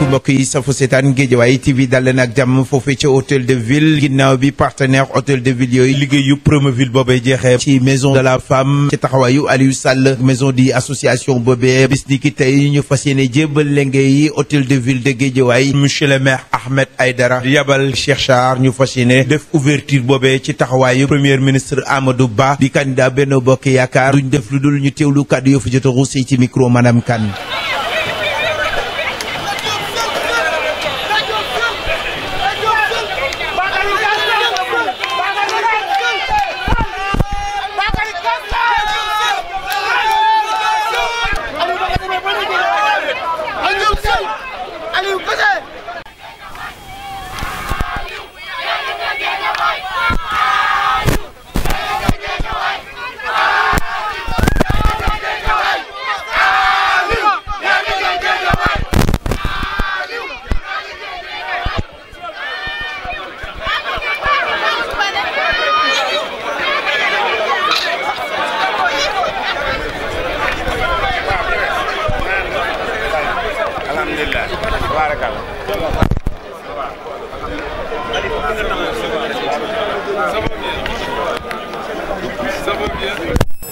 asalaamaaleykum mbokk yi safo seetaan Guédiawaye TV dal leen ak jàmm foofee ca hôtel de ville ginnaaw bi partenaire hôtel de ville yooyu liggéeyu Promoville boobee jeexee ci maison de la femme ci taxawaayu Aliou Sall maison di association boobee bis ni ki tey ñu fas yéene jébbal lenge yi hôtel de ville de Guédiawaye monsieur le maire Ahmed Aïdara yabal Cheikh Sarr ñu fas yéene def ouverture boobee ci taxawaayu premier ministre Amadou Ba di candidat Benno Bokk Yaakaar duñ def lu dul ñu teewlu kàddu yoo fa jot a ruusee ci micro madame Kane.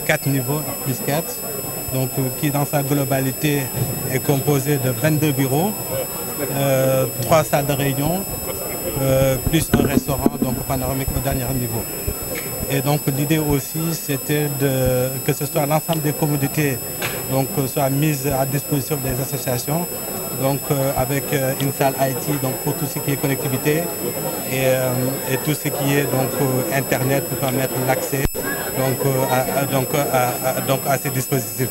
Quatre niveaux, plus 4, donc qui dans sa globalité est composé de 22 bureaux, 3 salles de réunion, plus un restaurant, donc panoramique au dernier niveau. Et donc l'idée aussi c'était que ce soit l'ensemble des commodités donc soit mises à disposition des associations, donc avec une salle IT donc pour tout ce qui est connectivité et tout ce qui est donc internet pour permettre l'accès donc à ces dispositifs.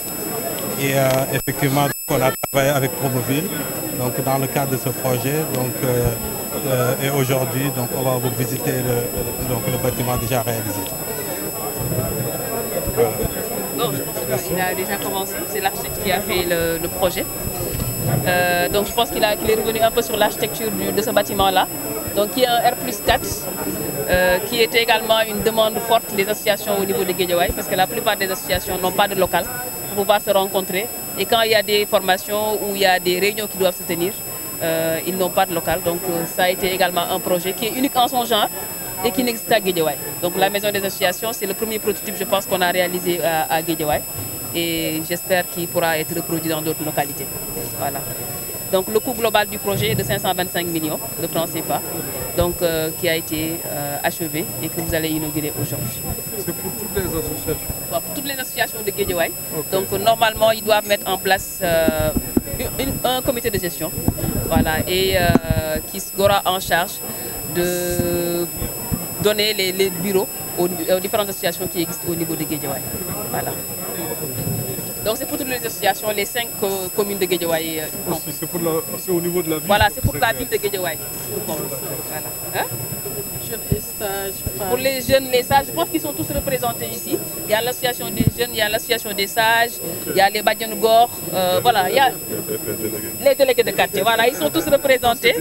Et effectivement on a travaillé avec Promoville donc dans le cadre de ce projet donc et aujourd'hui donc on va vous visiter le bâtiment déjà réalisé. Voilà. Bon, il a déjà commencé, c'est l'architecte qui a fait le projet. Donc je pense qu'il est revenu un peu sur l'architecture de ce bâtiment-là, donc qui est un R+4, qui était également une demande forte des associations au niveau de Guédiawaye, parce que la plupart des associations n'ont pas de local pour pouvoir se rencontrer. Et quand il y a des formations ou il y a des réunions qui doivent se tenir, ils n'ont pas de local. Donc ça a été également un projet qui est unique en son genre et qui n'existe qu'à Guédiawaye. Donc la maison des associations, c'est le premier prototype, je pense, qu'on a réalisé à Guédiawaye. Et j'espère qu'il pourra être reproduit dans d'autres localités. Voilà. Donc le coût global du projet est de 525 millions de francs CFA, donc qui a été achevé et que vous allez inaugurer aujourd'hui. C'est pour toutes les associations? Bon, pour toutes les associations de Guédiawaye. Okay. Donc normalement, ils doivent mettre en place un comité de gestion, voilà, et qui sera en charge de donner les bureaux aux différentes associations qui existent au niveau de Guédiawaye. Voilà. Donc c'est pour toutes les associations, les 5 communes de Guédiawaye. C'est au niveau de la ville? Voilà, c'est pour la ville de Guédiawaye. Voilà. Hein? Jeunes et sages. Pour les jeunes, les sages, je pense qu'ils sont tous représentés ici. Il y a l'association des jeunes, il y a l'association des sages, il y a les Badianougor, voilà, il y a les délégués de quartier. Voilà, ils sont tous représentés.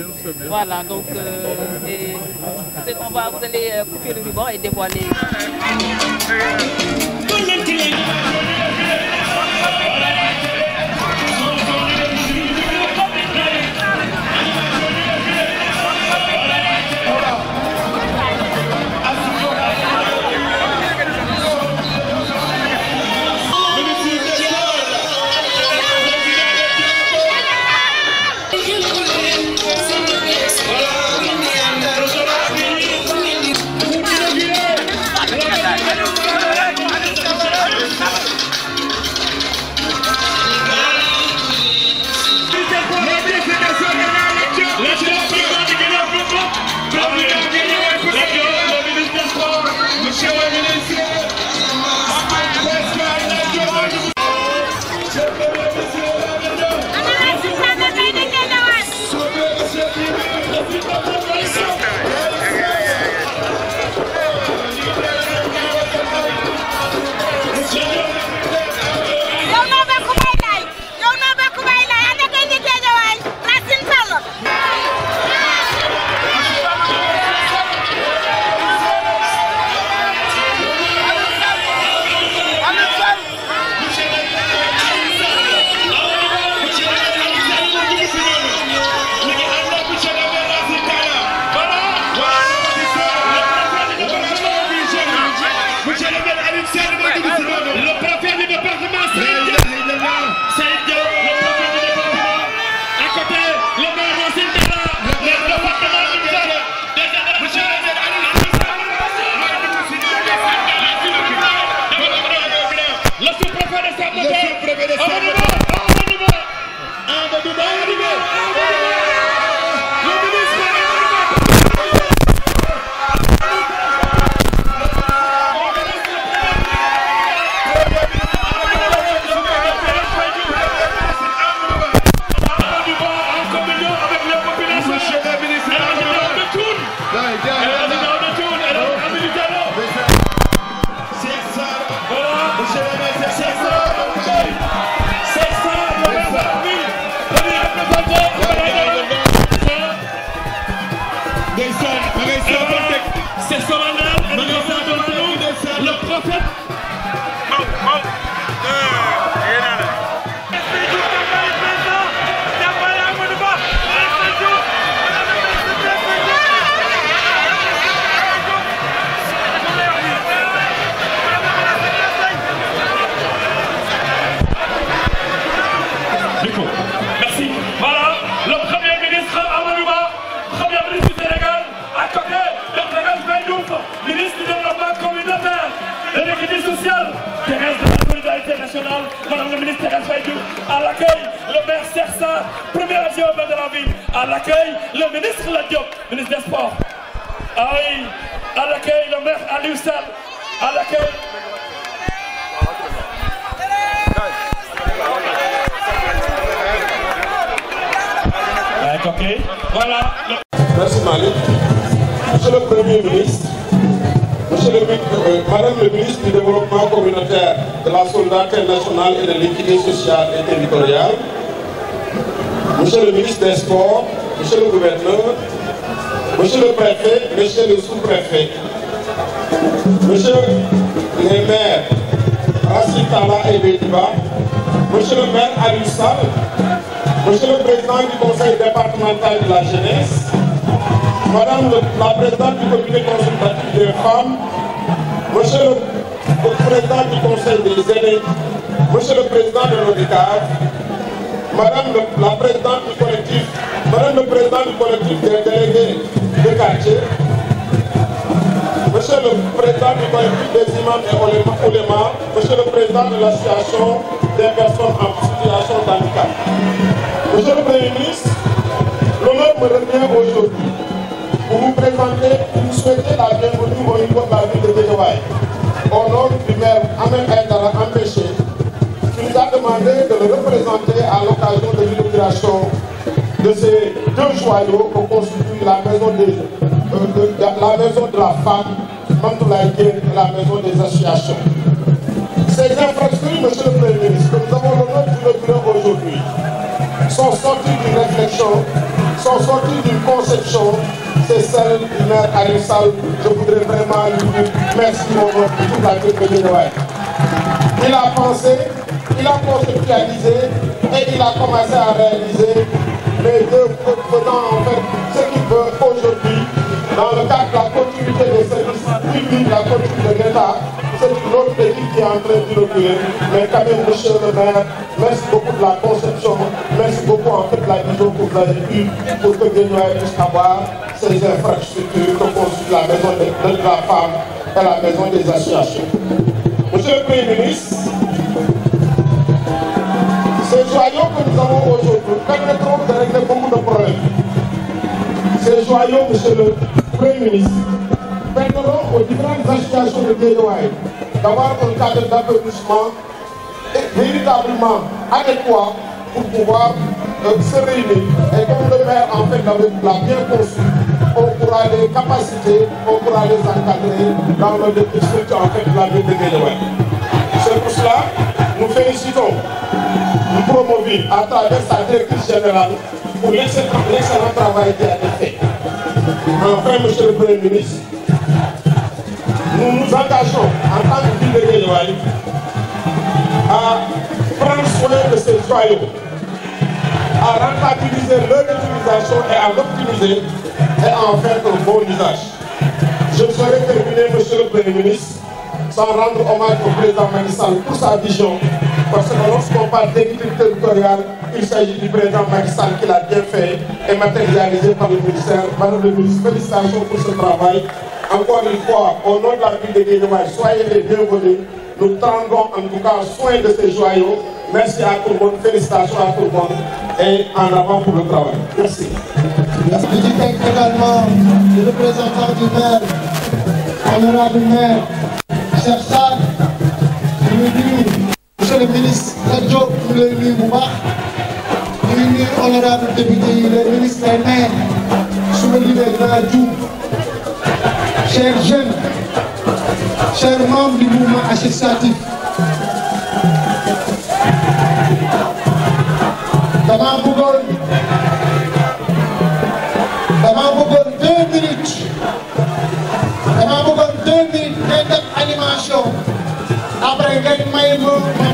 Voilà, donc vous allez couper le ruban et dévoiler. C'est solennel, et nous avons devant nous le prophète. Merci. Voilà, le Premier ministre Amadou Ba, Premier ministre du Sénégal, à côté de Thérèse Faye Diouf, ministre du Développement communautaire et de l'équité sociale, Thérèse de la solidarité nationale, Madame le ministre Thérèse Faye Diouf, à l'accueil, le maire Sersa, premier adjoint au maire de la ville, à l'accueil, le ministre Lat Diop, ministre des Sports, ah oui, à l'accueil, le maire Aliou Sall, à l'accueil. Ok, voilà. Merci Malik. Monsieur le Premier ministre, Madame le ministre du Développement communautaire, de la solidarité nationale et de l'équité sociale et territoriale, Monsieur le ministre des Sports, Monsieur le gouverneur, Monsieur le préfet, Monsieur le sous-préfet, Monsieur les maires, Racine Talla et Bédiba, Monsieur le maire Aliou Sall, Monsieur le président du conseil départemental de la jeunesse, Madame la présidente du comité consultatif des femmes, Monsieur le président du conseil des aînés, Monsieur le président de l'ODCAV, Madame la présidente du collectif, Madame le président du collectif des délégués de quartier, Monsieur le président du collectif des imams et oulémas, Monsieur le président de l'association des personnes en situation de handicap. Monsieur le Premier ministre, l'honneur me revient aujourd'hui pour vous présenter, pour vous souhaiter la bienvenue au niveau de la ville de Guédiawaye. Au nom du maire Ahmed Aïdara empêché, qui nous a demandé de le représenter à l'occasion de l'inauguration de ces deux joyaux que constituent la maison de la femme, Mantoulaye Diène, et la maison des associations. Ces infrastructures, Monsieur le Premier ministre, que nous avons l'honneur d'inaugurer aujourd'hui, sont sortis d'une réflexion, sont sortis d'une conception, c'est celle du maire Aliou Sall. Je voudrais vraiment lui dire merci au nom de toute la ville de Guédiawaye. Il a pensé, il a conceptualisé et il a commencé à réaliser les deux faisant en fait ce qu'il veut aujourd'hui dans le cadre de la continuité des services publics, la continuité de l'État. C'est une autre équipe qui est en train d'inaugurer. Mais quand même, monsieur le maire, merci beaucoup de la conception, merci beaucoup en fait de la vision que vous avez eue pour que Guédiawaye puisse avoir ces infrastructures que constitue la maison de la femme et la maison des associations. Monsieur le Premier ministre, ces joyaux que nous avons aujourd'hui permettront de régler beaucoup de problèmes. Ces joyaux, monsieur le Premier ministre, permettront aux différentes associations de Guédiawaye d'avoir un cadre d'accomplissement véritablement adéquat pour pouvoir se réunir. Et comme le maire en fait l'a bien conçu, on pourra les capaciter, on pourra les encadrer dans le district en fait de la ville de Guédiawaye. C'est pour cela nous félicitons le Promoville à travers sa directrice générale pour l'excellent travail qui a été fait. Enfin, monsieur le Premier ministre, nous nous engageons en tant que ville de Guédiawaye à prendre soin de ces joyaux, à rentabiliser leur utilisation et à l'optimiser et à en faire un bon usage. Je ne saurais terminer, monsieur le Premier ministre, sans rendre hommage au président Macky Sall pour sa vision, parce que lorsqu'on parle d'équité territoriale, il s'agit du président Macky Sall qui l'a bien fait et matérialisé par le ministère. Madame le ministre, félicitations pour ce travail. Encore une fois, au nom de la ville de Guédiawaye, soyez les bienvenus. Nous prendrons en tout cas soin de ces joyaux Merci à tout le monde, félicitations à tout le monde et en avant pour le travail. Merci. Merci. Je dis également le représentant du maire, honorable maire, cher Sarr, monsieur le ministre Diop, ñu lay nuyu bu baax, ñu ngi nuyu honorable député yi, les ministres et maires, su ma limee dinaa juum, chers jeunes, chers membres du mouvement associatif. Dama bëggoon 2 minutes ngeen def animation après ngeen may ma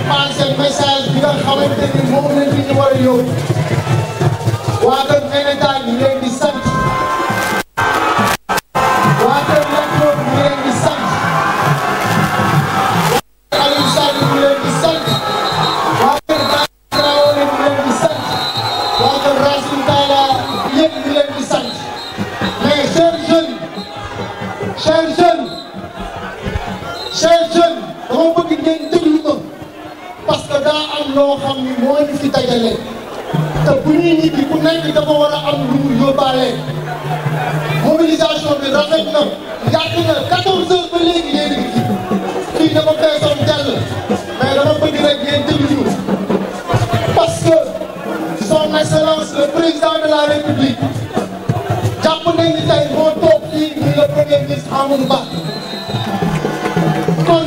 passé message bi nga xamante ni moom la nit ñi war a yóbbu waa kër Sénégal ñu leen di sant waa kër Latmingué ñu leen di sant Aliou Sall ñu leen di sant waa kër Traoré ñu leen di sant waa kër Racine Talla yëpp ñu leen di sant mais chers jeunes dama bëgg ngeen déglu ma parce que daa am loo xam ni moo ñu fi dajale te bu ñuy ñibbi ku nekk dafa war a am lu mu yóbbaale mobilisation bi rafet na yàgg na 14 heures ba léegi yéen a ngi fii dafa feesoon dell mais dama bëgg rek ngeen déglu ñu parce que son excellence le président de la république jàpp nañ ni tey moo toog fii muy le premier ministre Amadou Ba kon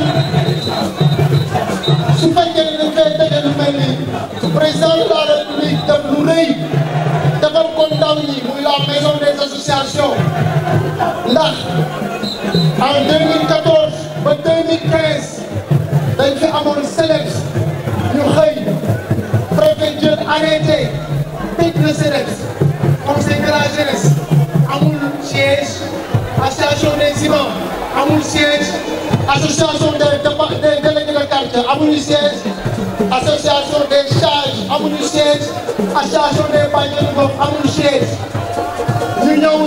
su fekkee ne dañ koy tege lu mel ni président de la république def lu rëy defal ko ndaw ñi muy la maison des associations ndax en 2014 ba 2015 dañ fi amoon SELEC ñu xëy préfet jël arrêté tëj le SELEC conseil de la jeunesse amul siège association des imams amul siège association des délégués de quartier amuñu siège association des charges amuñu siège association des bàjjenu gox amuñu siège ñu ñëw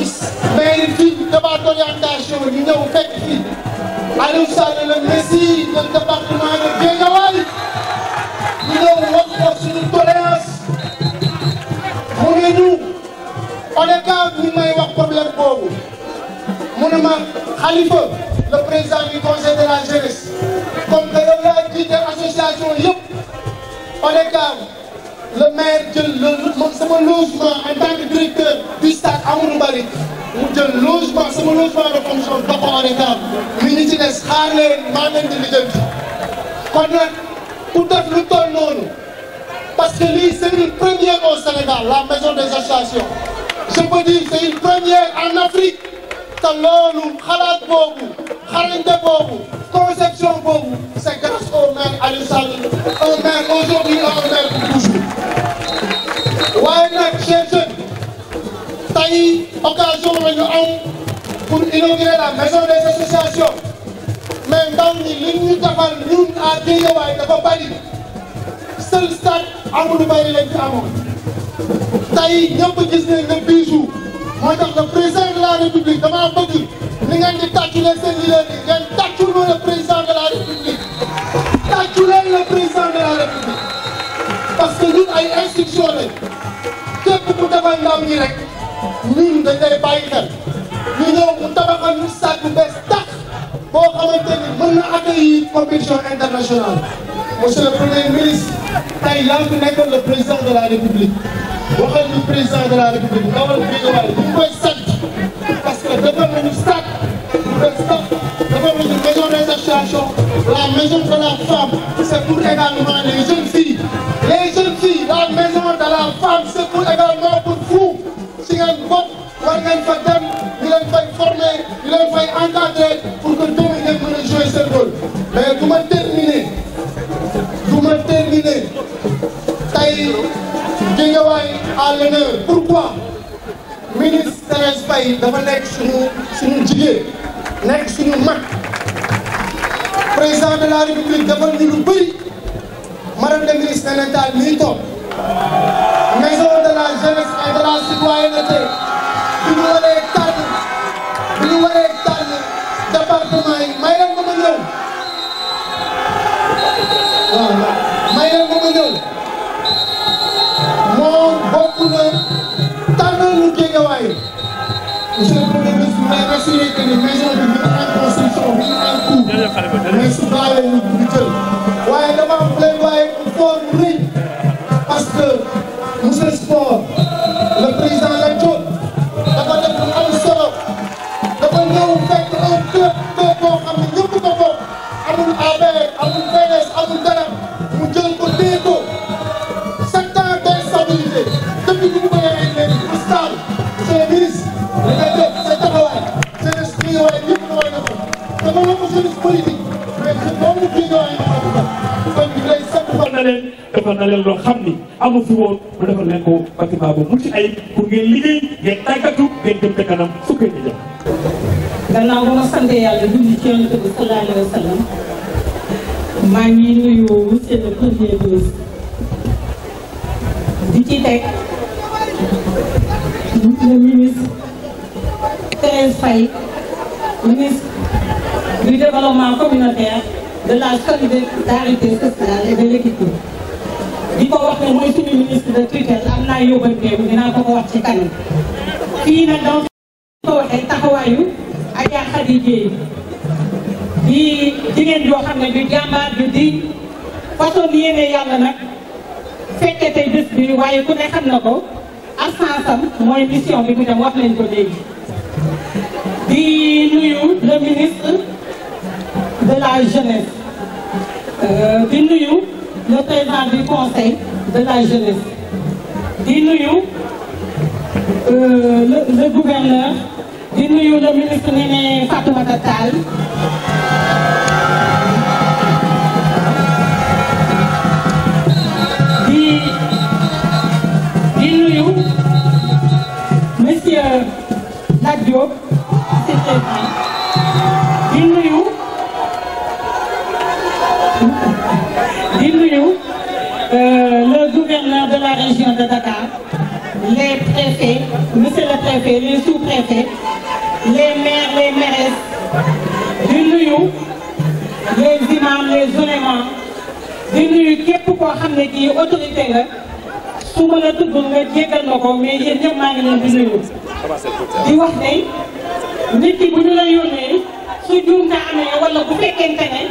mairie fii débat d'orientation ñu ñëw fekk fii Aliou Sall le messie du département de Guédiawaye ñu ñëw wax ko suñu tolérance mu ne ñu ODCAV ñu may wax problème boobu mu ne ma Khalifa le président du conseil de la jeunesse comme que yow yaa jiite association yëpp ODCAV le maire jël sama logement en tant que directeur du stade Amadou Barry mu jël logement sama logement de fonction dox ko ODCAV li ñu ci des xaar leen maa leen di lijjanti kon nag ku def lu toll noonu parce que lii c'est une première au Sénégal la maison des associations je peux dire c'est une première en Afrique te loolu xalaat boobu xarañte boobu conception boobu c'est grâce au maire Aliou Sall un maire aujourd'hui et un maire pour toujours waaye nag chers jeunes tey occasion la ñu am pour inaugurer la maison des associations mais ndaw ñi li ñu defal ñun à Guédiawaye dafa bari seul stade Amadou Barry lañ fi amoon tey ñëpp gis nañ ne bijou moo tax le président de la république dama bëgg ni ngeen di tàcculee seen leader yi ngeen tàccul le président de la république tàcculeen le président de la république parce que ñun ay institution lañ képp ku defal ndaw ñi rek ñun dañ lay bàyyi xel ñu ñëw mu tabaxal ñu stade bu bees tax boo xamante ni mën na accueillir compétition internationale monsieur le premier ministre tey yaa ngi nekk le président de la république waxal ñu président de la république ndawal Guédiawaye ñu koy sant parce que defal nañu stade bu bees tax defal nañu maison des associations la maison de la femme c'est pour également les jeunes filles la maison de la femme c'est pour également pour vous si ngeen bopp war ngeen fa dem ñu leen fay former ñu leen fay encadrer pour que doomu ngeen mën a jouer seen rôle mais du ma terminer tey Guédiawaye à l'honneur pourquoi ministre Thérèse Faye dafa nekk suñu jigéen nekk suñu mag président de la république defal ñu lu bëri madame la ministre Nénétal mi toog maison de la jeunesse et de la citoyenneté bi ñu waree tànn département yi may leen ma ñëw waaw may leen ma ñëw dire que ni maison bi ñu en construction bi ñu en cours mais su gaawee ñu jël waaye dama am plaidoyer bu fort bu rëy parce que monsieur Sport le président la Diop dafa def lu am solo dafa ñëw fekk un club boo xam ne ñëpp ko bokk amul APR amul PDS amul dara mu jël ko téye ko 7 ans d'instabilité depuis que mu ko yoree léegi pour stade monsieur le ministre li nga def sa taxawaay jeunesse bi waaye ñëpp nga war a defal te loolu ko jeunesse politique mais loolu bii nga war a defal kon ñu lay sant defal na leen loo xam ni amu fi woon mu defal leen ko bâtiment bu mucc ayib pour ngeen liggéey ngeen tàggatu ngeen jëm te kanam su ngeen di jëm. gannaaw ba ma sant yàlla julli ci Yonent bi sallallahu alayhi wa sallam maa ngi nuyu monsieur le premier ministre di ci teg le ministre Thérèse Faye ministre du développement communautaire de la solidarité sociale et de l'équité di ko wax ne mooy suñu ministre de tutelle am naa yóbbanteem dinaa ko wax ci kanam fii nag donc ko waxee taxawaayu Adja Khady Dieye di jigéen joo xam ne du jàmbaar du di façon yéene yàlla nag fekke tey bés bi waaye ku ne xam na ko absence am mooy mission bi mu dem wax leen ko léegi di nuyu le ministre de la jeunesse di nuyu le président du conseil de la jeunesse di nuyu le gouverneur di nuyu le ministre Néné Fatoumata Tall di nuyu monsieur Lat Diop di nuyu le gouverneur de la région de Dakar, les préfets, monsieur le préfet, les sous-préfets, les maires, les mairesses, di nuyu les imams, les oulémas, di nuyu képp koo xam ne kii autorité nga su ma la tudd nga jéggal ma ko mais yéen ñëpp maa ngi leen di nuyu di wax ne nit ki bu ñu la yónnee su juumte amee wala bu fekkente ne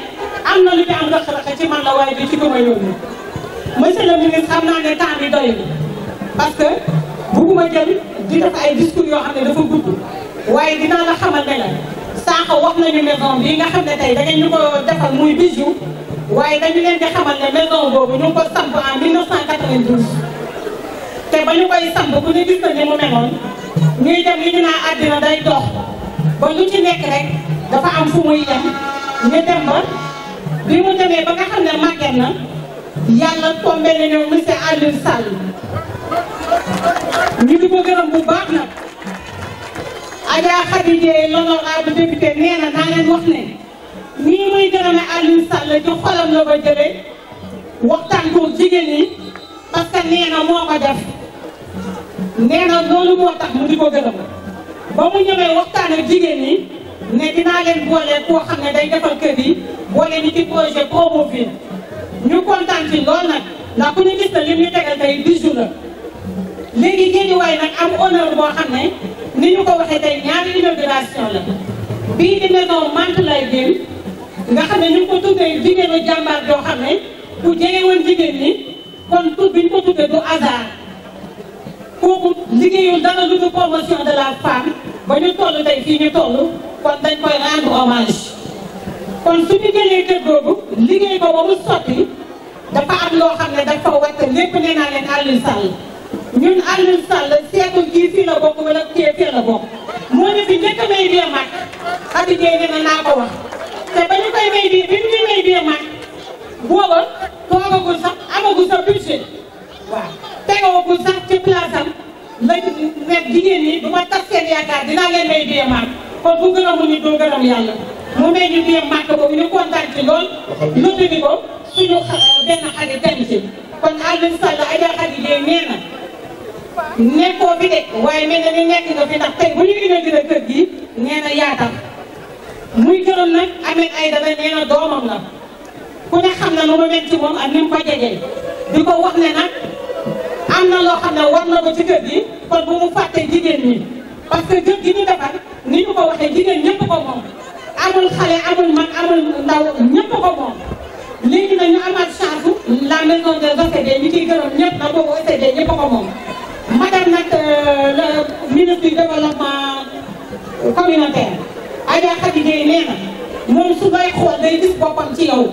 am na lu ci am rëq-rëq ci man la waaye bi ci ko ma yónnee monsieur le ministre xam naa ne temps bi doyul parce que bugguma jël di def ay discours yoo xam ne dafa gudd waaye dinaa la xamal ne la sànq wax nañu maison bi nga xam ne tey da ngeen ñu ko defal muy bijou waaye dañu leen di xamal ne maison boobu ñu ngi ko samp en 1992 te ba ñu koy samp ku ne gis na ni mu meloon ñuy dem li ñu naan àddina day dox ba lu ci nekk rek dafa am fu muy yem ñu dem ba bi mu demee ba nga xam ne màgget na yàlla tombé na ñëw monsieur Aliou Sall ñu di ko gërëm bu baax nag Adja Khady Dieye l'honorable député nee na naa leen wax ne nii muy gërëme Aliou Sall ci xolam la ko jëlee waxtaan ko jigéen ñi parce que nee na moo ko def nee na loolu moo tax mu di ko gërëm ba mu ñëwee waxtaan ak jigéen ñi ne dinaa leen boole koo xam ne day defal kër yi boole ñu ci projet Promoville ñu kontaan ci lool nag ndax ku ñu gis na lim ñu tegal tey 10 jours la léegi Guédiawaye nag am honneur boo xam ne ni ñu ko waxee tey ñaari inauguration la bii di maison Mantoulaye Guèye nga xam ne ñu ngi ko tuddee jigéenu jàmbaar joo xam ne ku jege woon jigéen ñi kon tur bi ñu ko tuddee du hasard kooku liggéeyul dara lu dul promotion de la femme ba ñu toll tey fii ñu toll kon dañ koy rendre hommage kon suñu jëlee kër googu liggéey ko ba mu sotti dafa am loo xam ne dafa wàcc lépp nee naa leen Aliou Sall ñun Aliou Sall seetul kii fii la bokk wala kii fii la bokk moo ne fi njëkk a may biir mag Khady Dieye nee na naa ko wax te ba ñu koy may biir bi ñu may biir mag booba toogagul sax amagul sa budget waaw tegawagul sax ci place am la nekk jigéen ñi du ma tas seen yaakaar dinaa leen may biir mag kon bu gërëmu nit doo gërëm yàlla mu may ñu biir mag boobu ñu kontaan ci lool lottu bi ko suñu benn xarit dem ci kon Aliou Sall Adja Khady Dieye nee na nekkoo fi de waaye mel na ni nekk nga fi ndax tey bu ñu inauguré kër gi nee na yaatal muy gërëm nag Ahmed Aïdara nee na doomam la ku ne xam na nu mu mel ci moom ak ni mu ko jegee di ko wax ne nag am na loo xam ne war na ko ci kër gi kon bu mu fàtte jigéen ñi parce que jëf gi ñu defar ni ñu ko waxee jigéen ñëpp ko moom amul xale amul mag amul ndaw ñëpp ko moom léegi nag ñu amaat chance la maison des OCD ñu ciy gërëm ñëpp na boobu OCD ñëpp ko moom madame nag le ministre du développement communautaire Adja Khady Gueye nee na moom su ngay xool day gis boppam ci yow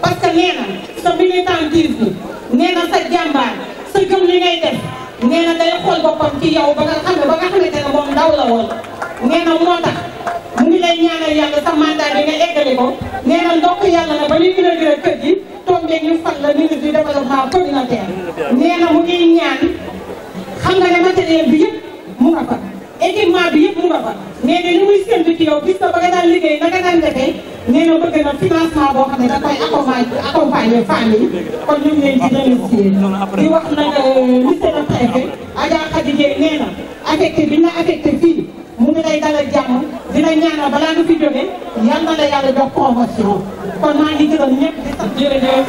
parce que nee na sa militantisme nee na sa jàmbaar sa gëm li ngay def nee na day xool boppam ci yow ba nga xamante ne moom ndaw la woon nee na moo tax mu ngi lay ñaanal yàlla sa mandat bi nga eggale ko nee na ndokk yàlla na ba ñuy inauguré kër gi tombé ñu fal la ministre du développement communautaire nee na mu ngi ñaan xam nga ne matériel bi yëpp mu nga fa équipement bi yëpp mu nga fa nee na li muy séntu ci yow gis nga ba nga daan liggéey naka daan defee nee na bëgg na financement boo xam ne da koy accompagner famille kon ñu ngi leen di remercier di wax nag monsieur le préfet Adja Khady Gueye nee na affecté bi ñu la affecté fii mu ngi lay dalal jàmm dina ñaanal balaa nga fi jóge yal na la yàlla jox promotion kon maa ngi gërëm ñëpp di sant. jërëjëf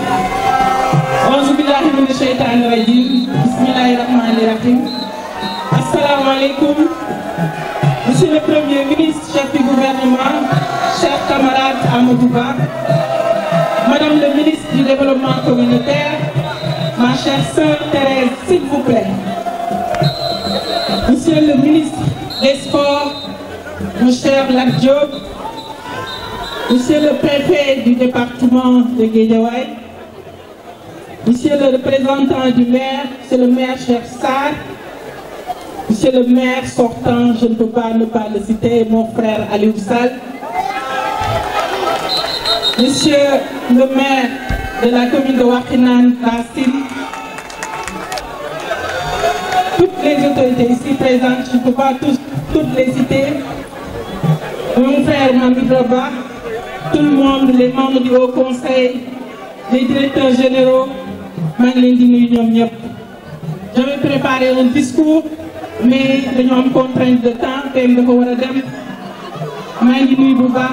auzu billahi mina sheytaani rajim bismillahi rahmani rahim asalaamaaleykum monsieur le premier ministre chef du gouvernement chers camarades Amadou Ba madame le ministre du développement communautaire ma chère sœur Thérèse s'il vous plaît monsieur le ministre des Sports, mon cher Lat Diop, monsieur le préfet du département de Guédiawaye, monsieur le représentant du maire, monsieur le maire Cheikh Sarr, monsieur le maire sortant, je ne peux pas ne pas le citer, mon frère Aliou Sall, monsieur le maire de la commune de Wakhinane Bassine, toutes les autorités ici présentes, je ne peux pas toutes les citer, mon frère Mamidou Ba, tout le monde, les membres du Haut Conseil, les directeurs généraux, j'avais préparé un discours, mais nous avons une contrainte de temps,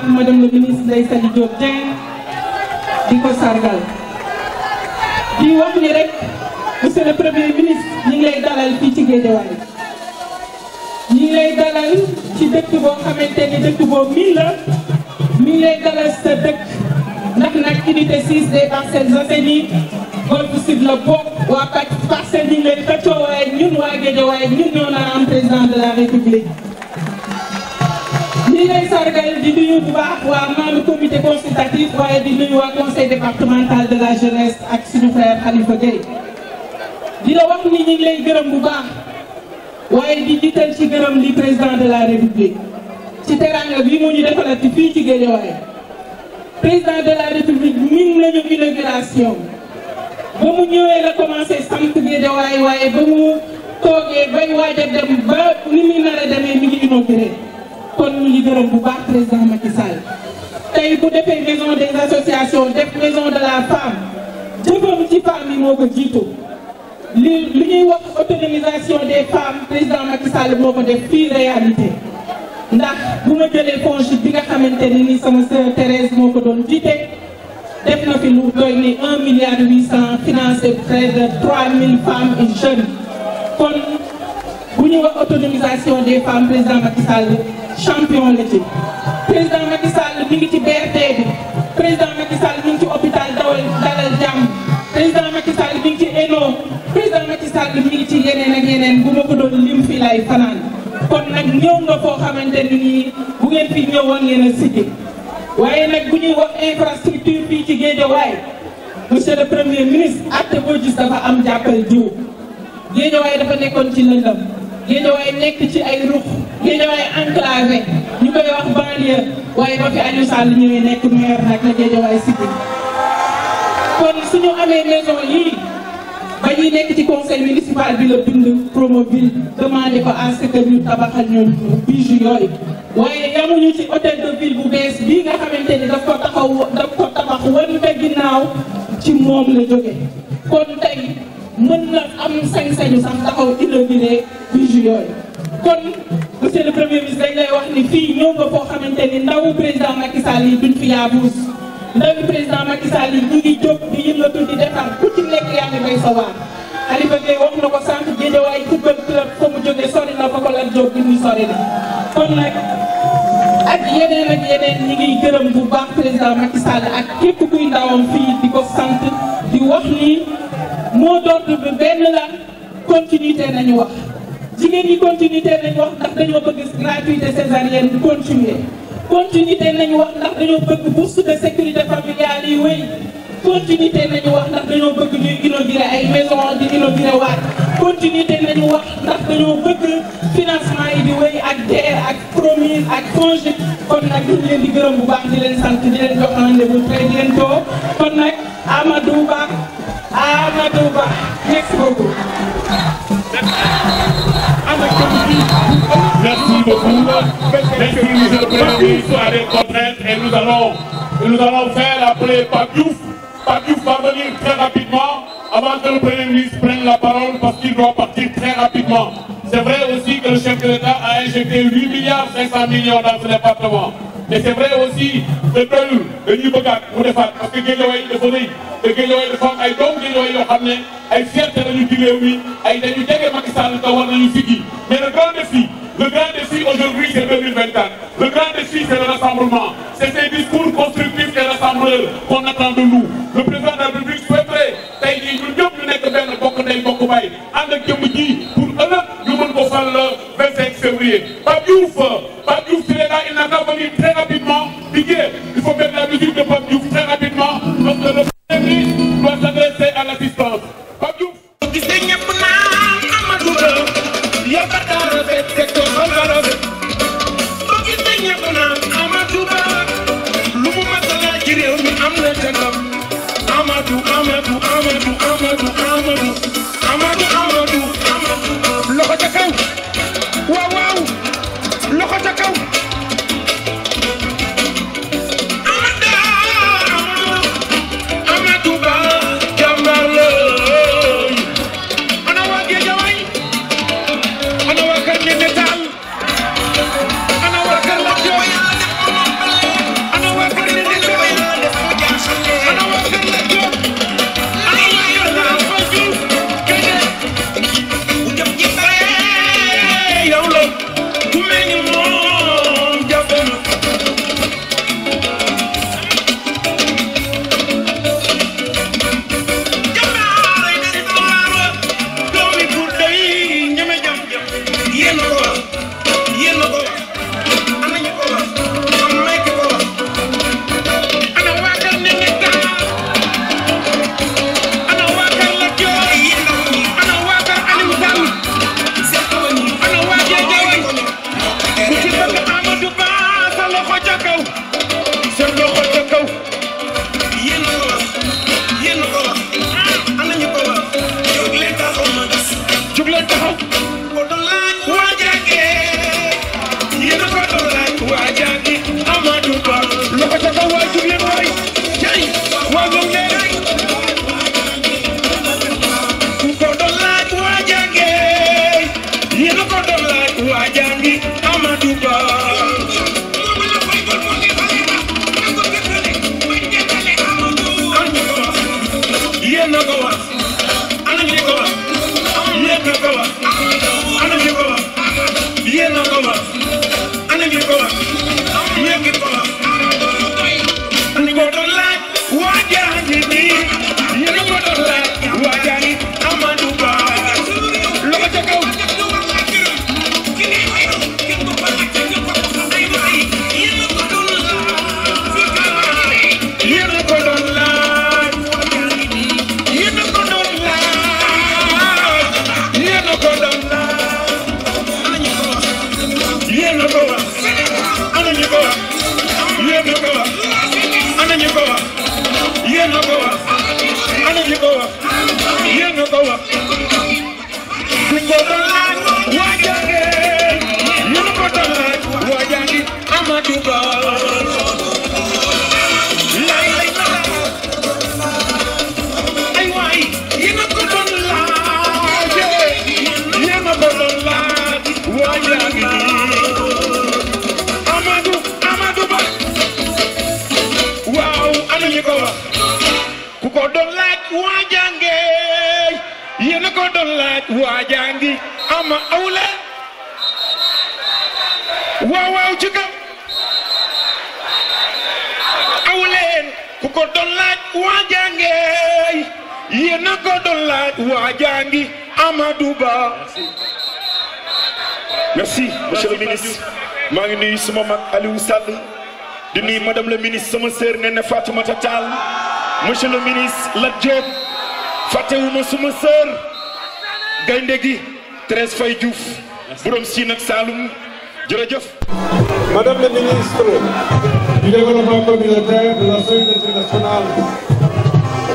madame le ministre Ndeye Saly Diop Dieng, Diko Sargal. Monsieur le Premier ministre, ñu ngi lay dalal fii ci Guédiawaye ñu ngi lay dalal ci dëkk boo xamante ni dëkk boo mii la mi ngi lay dalal sa dëkk ndax nag unité 6 des Parcelles Assainies Golf Sud la bokk waa Parcelles ñu ngi leen xëccoo waaye ñun waa Guédiawaye ñun ñoo nar am président de la République. ñu ngi lay sargal di nuyu bu baax waa membre comité consultatif waaye di nuyu waa conseil départemental de la jeunesse ak suñu frère Khalifa Gueye. di la wax ni ñu ngi lay gërëm bu baax waaye di jiital ci gërëm li président de la république ci teranga bi mu ñu defalati fii ci Guédiawaye président de la république min nañu inauguration ba mu ñëwee la commencé samp Guédiawaye waaye ba mu toogee bay waaj a dem ba ni muy nar a demee mi ngi inauguré kon ñu ngi gërëm bu baax président Macky Sall tey bu defee maison des associations def maison de la femme jëfam ci femme yi moo ko jiitu li ñuy wax autonomisation des femmes président Macky Sall moo ko def fii réalité ndax bu ma jëlee FONGIP bi nga xamante ni sama sœur Thérèse moo ko doon jiite def na fi lu doy ni 1,8 milliard financé près de 3000 femmes et jeunes kon bu ñuy wax autonomisation des femmes président Macky Sall champion la ci président Macky Sall mi ngi ci BRT bi président Macky Sall mi ngi ci hôpital Dalal Jàmm président Macky Sall mi ngi ci ENO président Macky Sall mi ngi ci yeneen ak yeneen bu ma ko doon lim fii lay fanaan kon nag ñëw nga foo xamante ni nii bu ngeen fi ñëwoon ngeen a siggi waaye nag bu ñuy wax infrastructure fii ci Guédiawaye monsieur le premier ministre acte boo gis dafa am jàppal jiw Guédiawaye dafa nekkoon ci lëndëm Guédiawaye nekk ci ay ruq Guédiawaye enclavé ñu koy wax banlieue waaye ba fi Aliou Sall ñëwee nekk maire nag la Guédiawaye siggi kon suñu amee maison yii ba ñuy nekk ci conseil municipal bi la bind Promoville demandé ko à ce que ñu tabaxal ñoom bijou yooyu waaye yamuñu ci hôtel de ville bu bees bii nga xamante ni daf ko tabax wan ba ginnaaw ci moom la jóge kon tey mën na am sañ-sañu sax taxaw inauguré bijou yooyu kon monsieur le premier ministre dañ lay wax ni fii ñëw nga foo xamante ni ndawu président Macky Sall yi duñ fi yaabuus ndawi président Macky Sall yi ñu ngi jóg di yëngatu di defar ku ci nekk yaa ngi bay sa waar Khalifa Gueye wax na ko sànq Guédiawaye football club fa mu jógee sori na fa ko Lat Diop bi muy sori sori na kon nag ak yeneen ñi ngi gërëm bu baax président Macky Sall ak képp kuy ndawam fii di ko sant di wax ni moo d'ordre bi benn la continuité nañu wax jigéen ñi continuité nañu wax ndax dañoo bëgg gratuité césarienne di continuité nañu wax ndax dañoo bëgg bourse de sécurité familiale yi wéy continuité nañu wax ndax dañoo bëgg ñuy inaugurer ay maison di inaugurer waat continuité nañu wax ndax dañoo bëgg financement yi di wéy ak DER ak Promise ak FONGIP kon nag ñu ngi leen di gërëm bu baax di leen sant di leen jox rendez-vous très bientôt kon nag Amadou Ba merci beaucoup. Merci beaucoup. Merci, monsieur le Premier ministre, à des contraintes et nous allons faire appeler Pape Diouf. Pape Diouf va venir très rapidement avant que le Premier ministre prenne la parole parce qu'il doit partir très rapidement. C'est vrai aussi que le chef de l'État a injecté 8 milliards 500 millions dans ce département. Mais c'est vrai aussi que doyul dañuy bëggaat mu defaat parce que Guédiawaye dafa rëy te Guédiawaye dafa am ay doomu Guédiawaye yoo xam ne ay fierté lañu ci réew mi ay dañu jege Macky Sall te war nañu siggi mais le grand défi aujourd'hui c'est 2024. Le grand défi c'est le rassemblement. C'est ces discours constructifs et rassembleurs qu'on attend de nous. Le président de la République souhaiterait tey jii ñun ñëpp ñu nekk benn bokk ndey bokk baay ànd ak jëmm ji pour ëllëg ñu mën ko fal le 25 février. Pape Diouf il est là, il n'a qu'à venir très rapidement. Didier, il faut mettre la musique de Pape Diouf très rapidement parce que le Premier ministre doit s'adresser à l'assistance. Pape Diouf. Loxo ca kaw waaw loxo ca kaw Amadou Ba jàmbaar la ana waa Guédiawaye ana waa kër Néné Tall ana waa kër Lat Diop ana waa kër Néné Tall ana waa kër Lat Diop ana waa kër Alpha Diouf Guédé yow la ku mel ni moom jàpp na jàmbaare ne doora doomi pour day ñeme jam yéen ko wax ana ñu ko wax am may ki ko wax ana waa kër Néné Tall ana waa kër Lat Diop ana waa kër Aliou Sall ana waa Guédiawaye ku ci bëgg Amadou Ba sa loxo ca kaw sa loxo ca kaw yéen ko wax ana ñu ko wax jóg leen taxaw ma gis jóg leen taxaw ko doon laaj waa jànge yéen ko doon laaj waa jànge Amadou Ba loxo ca kaw waay jóg leen waay jay waa jóg leen ku ko doon laaj waa jànge yéen ko doon laaj waa jànge Amadou Ba yéen a ko wax ana ñu ko wax yéen a ko wax ana ñu ko wax yéen a ko wax ana ñu ko wax yéen a ko wax ana ko doon laaj waa jàngi bi yéen a ko doon laaj waa jàngi Amadou Ba loxo ca kaw Amadou Ba ay waay yéen a ko doon laaj yéen a ko doon laaj waa jàngi Amadou Ba waaw ana ñu ko wax ku ko doon laaj waa jàngi yéen a ko doon laaj waa jàngi ama awle waaw waaw ci kaw awleen ku ko doon laaj waa jàngeey yéen a ko doon laaj waa jàngi Amadou Ba. Merci monsieur le ministre maa ngi nuyu suma mag Aliou Sall di nuyu madame le ministre sama sœur Néné Fatoumata Tall monsieur le ministre Lat Diop fàttewuma suma sœur gaynde gi Thérèse Faye Diouf borom Siin ak Saloum jërëjëf. Madame le ministre du développement communautaire, de la solidarité nationale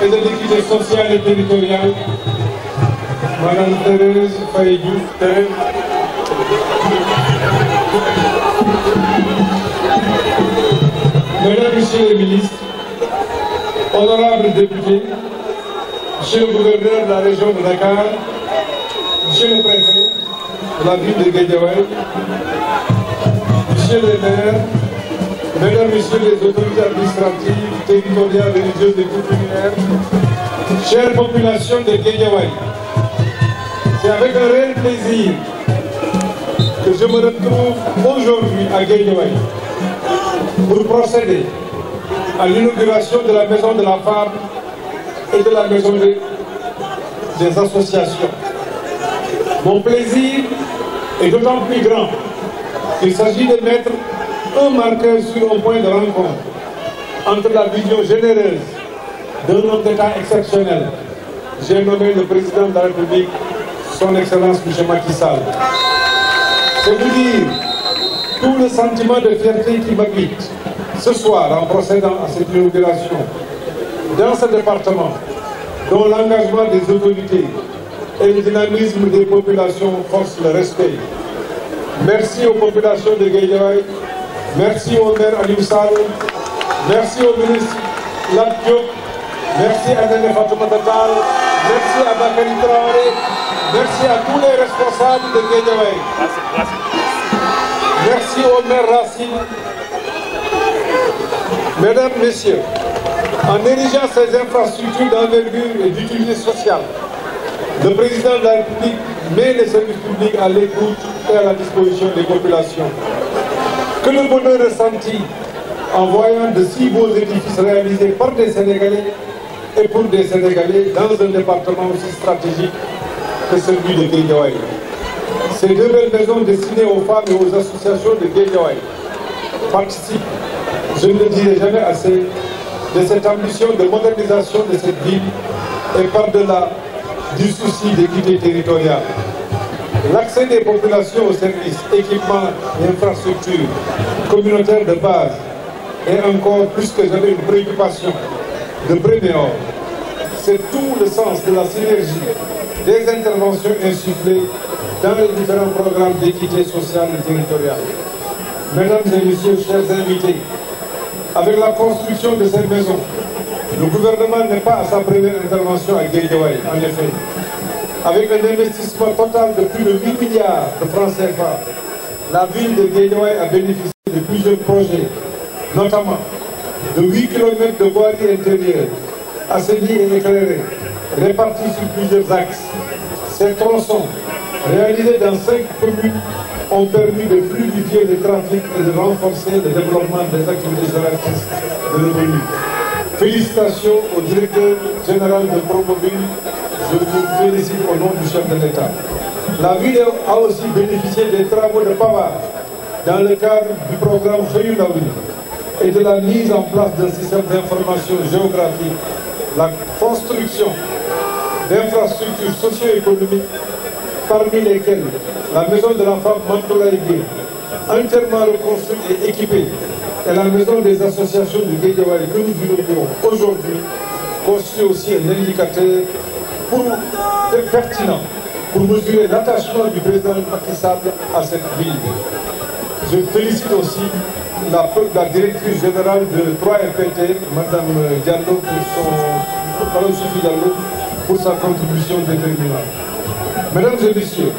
et de l'équité sociale et territoriale, Madame Thérèse Faye Diouf. Mesdames, Messieurs les ministres, honorables députés, Monsieur le gouverneur de la région de Dakar, Monsieur le préfet de la ville de Guédiawaye, Monsieur le maire, Mesdames, Messieurs les autorités administratives, territoriales, religieuses et coutumières, chère population de Guédiawaye, c'est avec un réel plaisir que je me retrouve aujourd'hui à Guédiawaye pour procéder à l'inauguration de la Maison de la Femme et de la Maison des associations. Mon plaisir est d'autant plus grand qu'il s'agit de mettre un marqueur sur un point de rencontre entre la vision généreuse d'un homme d'État exceptionnel, j'ai nommé le président de la République, son Excellence M. Macky Sall. C'est vous dire tout le sentiment de fierté qui m'habite ce soir en procédant à cette inauguration dans ce département dont l'engagement des autorités et le dynamisme des populations forcent le respect. Merci aux populations de Guédiawaye, merci au maire Aliou Sall, merci au ministre Lat Diop, merci à Néné Fatoumata Tall, merci à Bakary Traoré, merci à tous les responsables de Guédiawaye. Merci au maire Racine. Mesdames, Messieurs, en érigeant ces infrastructures d'envergure et d'utilité sociale, le président de la République met les services publics à l'écoute et à la disposition des populations. Que le bonheur ressenti en voyant de si beaux édifices réalisés par des Sénégalais et pour des Sénégalais dans un département aussi stratégique que celui de Guédiawaye. Ces deux belles maisons destinées aux femmes et aux associations de Guédiawaye participent, je ne le dirai jamais assez, de cette ambition de modernisation de cette ville et par-delà du souci d'équité territoriale. L'accès des populations aux services, équipements et infrastructures communautaires de base est encore plus que jamais une préoccupation de premier ordre. C'est tout le sens de la synergie des interventions insufflées dans les différents programmes d'équité sociale et territoriale. Mesdames et Messieurs, chers invités, avec la construction de cette maison, le gouvernement n'est pas à sa première intervention à Guédiawaye, en effet. Avec un investissement total de plus de 8 milliards de francs CFA, la ville de Guédiawaye a bénéficié de plusieurs projets, notamment de 8 km de voirie intérieure, assainie et éclairée, répartis sur plusieurs axes. Ces tronçons, réalisés dans 5 communes, ont permis de fluidifier le trafic et de renforcer le développement des activités génératrices de revenus. Félicitations au directeur général de Promoville, je vous félicite au nom du chef de l'État. La ville a aussi bénéficié des travaux de pavage dans le cadre du programme Xëyu Ndaw ñi et de la mise en place d'un système d'information géographique, la construction d'infrastructures socio-économiques, parmi lesquelles la maison de la femme Mantoulaye Gueye, entièrement reconstruite et équipée, et la maison des associations de Guédiawaye que nous inaugurons aujourd'hui, constitue aussi un indicateur pertinent pour mesurer l'attachement du président Macky Sall à cette ville. Je félicite aussi la directrice générale de 3FPT, Madame Diallo, pour sa contribution déterminante. Mesdames et Messieurs,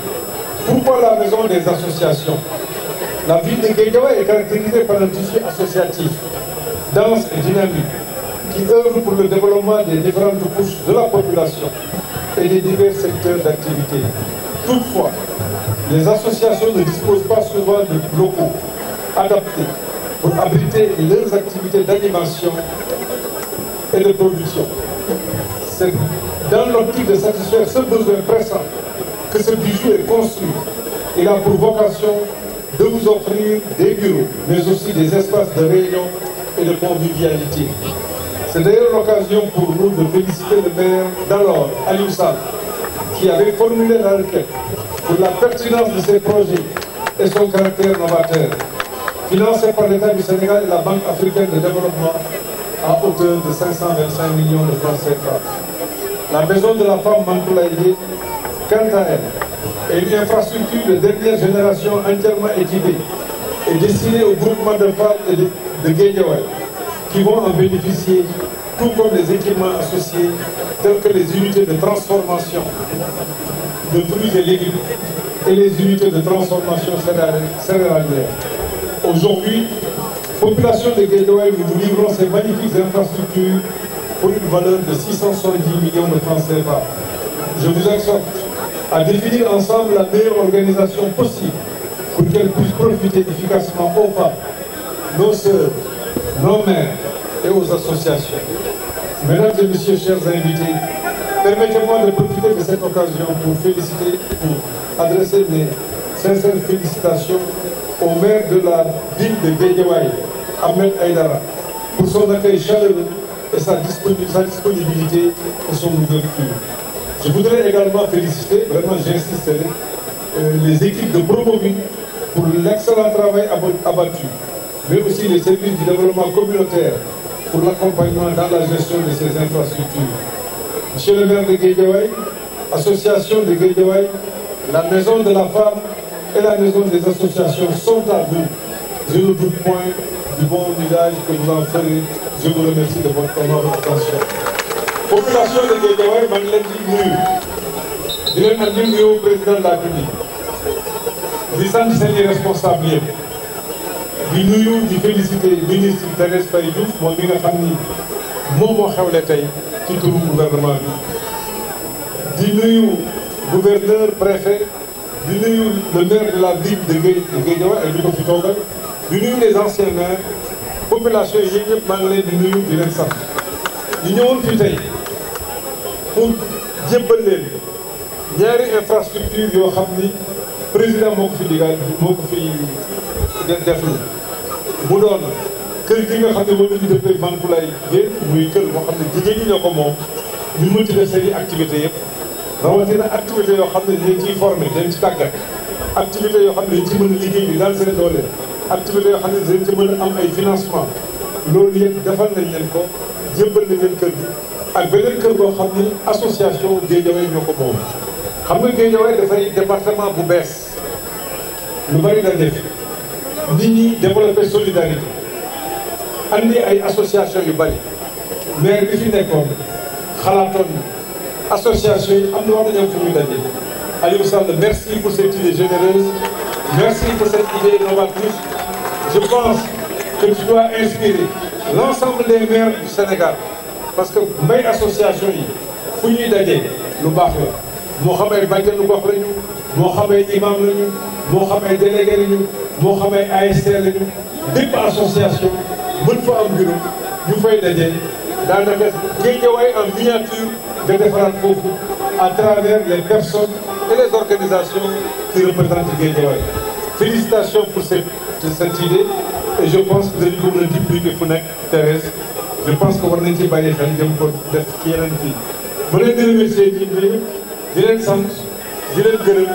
pourquoi la maison des associations? La ville de Guédiawaye est caractérisée par un tissu associatif, dense et dynamique, qui œuvre pour le développement des différentes couches de la population et des divers secteurs d'activité. Toutefois, les associations ne disposent pas souvent de locaux adaptés pour abriter leurs activités d'animation et de production. C'est dans l'optique de satisfaire ce besoin pressant que ce bijou est construit. Il a pour vocation de vous offrir des bureaux, mais aussi des espaces de réunion et de convivialité. C'est d'ailleurs l'occasion pour nous de féliciter le maire d'alors, Aliou Sall, qui avait formulé la requête pour la pertinence de ces projets et son caractère novateur, financé par l'État du Sénégal et la Banque africaine de développement à hauteur de 525 millions de francs CFA. La maison de la femme Mantoulaye, quant à elle, est une infrastructure de dernière génération entièrement équipée et destinée au groupement de femmes et de Guédiawaye qui vont en bénéficier, tout comme les équipements associés tels que les unités de transformation de fruits et légumes et les unités de transformation céréalière. Aujourd'hui, population de Guédiawaye, nous vous livrons ces magnifiques infrastructures pour une valeur de 670 millions de francs CFA. Je vous exhorte à définir ensemble la meilleure organisation possible pour qu'elle puisse profiter efficacement aux femmes, nos sœurs, nos mères et aux associations. Mesdames et messieurs, chers invités, permettez-moi de profiter de cette occasion pour féliciter, pour adresser mes sincères félicitations au maire de la ville de Guédiawaye, Ahmed Aïdara, pour son accueil chaleureux et sa disponibilité et son ouverture. Je voudrais également féliciter, vraiment j'insisterai, les équipes de Promoville pour l'excellent travail abattu, mais aussi les services du développement communautaire pour l'accompagnement dans la gestion de ces infrastructures. Monsieur le maire de Guédiawaye, association de Guédiawaye, la maison de la femme et la maison des associations sont à vous. Je ne doute point du bon usage que vous en ferez. Je vous remercie de votre attention. Population de Guédiawaye, je vais vous dire au président de la République. di sant seen i responsable yëpp di nuyu di féliciter ministre Thérèse Faye Diouf moom mi nga xam ni moom moo xewle tey ci turu gouvernement bi di nuyu gouverneur préfet di nuyu le maire de la ville de Guédiawaye ak di ko fi toogal di nuyu les anciens maires population yi yëpp maa ngi leen di nuyu di leen sant ñu ñëwoon fi tey pour jébbal leen ñaari infrastructure yoo xam ni président moo ko fi digal moo ko fi def mu doon kër gi nga xam ne moom la ñu dëppee Mantoulaye Guèye muy kër boo xam ne jigéen ñi ñoo ko moom ñu mën ci def seen i activités yëpp rawatina activités yoo xam ne dañ ciy formé dañ ci tàggat activités yoo xam ne dañ ci mën a liggéey bi daal seen doole activités yoo xam ne dañ ci mën a am ay financement loolu yëpp defal nañ leen ko jébbal nañ leen kër gi ak beneen kër boo xam ni association Guédiawaye ñoo ko moom xam nga Guédiawaye dafay département bu bees lu bari la def nit ñi développé solidarité andi ay association yu bari maire bi fi nekkoon xalaatoon association yi am na wax nañu fu muy daje Aliou Sall merci pour cette idée généreuse merci pour cette idée novatrice je pense que tu dois inspirer l'ensemble des maires du Sénégal parce que mbay association yi fu ñuy daje lu baax la moo xam ay bàjjenu gox lañu moo xam ay imam lañu moo xam ay délégué lañu moo xam ay ASC lañu bépp association mën fa am bureau ñu fay daje daanaka Guédiawaye en miniature de defaraat foofu à travers les personnes et les organisations qui représentent Guédiawaye. Félicitations pour cette idée et je pense que dañu ko mën a dupliquer fu nekk Thérèse je pense que war nañ ci bàyyi xel dem ko def ci yeneen fii ma leen di remercier ñi di leen sant di leen gërëm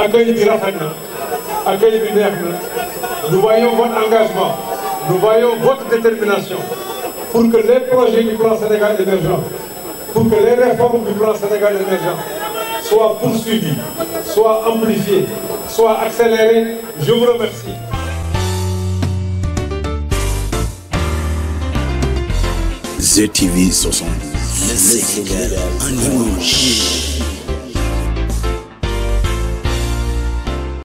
accueil bi rafet na accueil bi neex na nous voyons votre engagement nous voyons votre détermination pour que les projets du plan Sénégal émergent pour que les réformes du plan Sénégal émergent soient poursuivies soient amplifiées soient accélérées je vous remercie. ZTV 72, le Sénégal en image.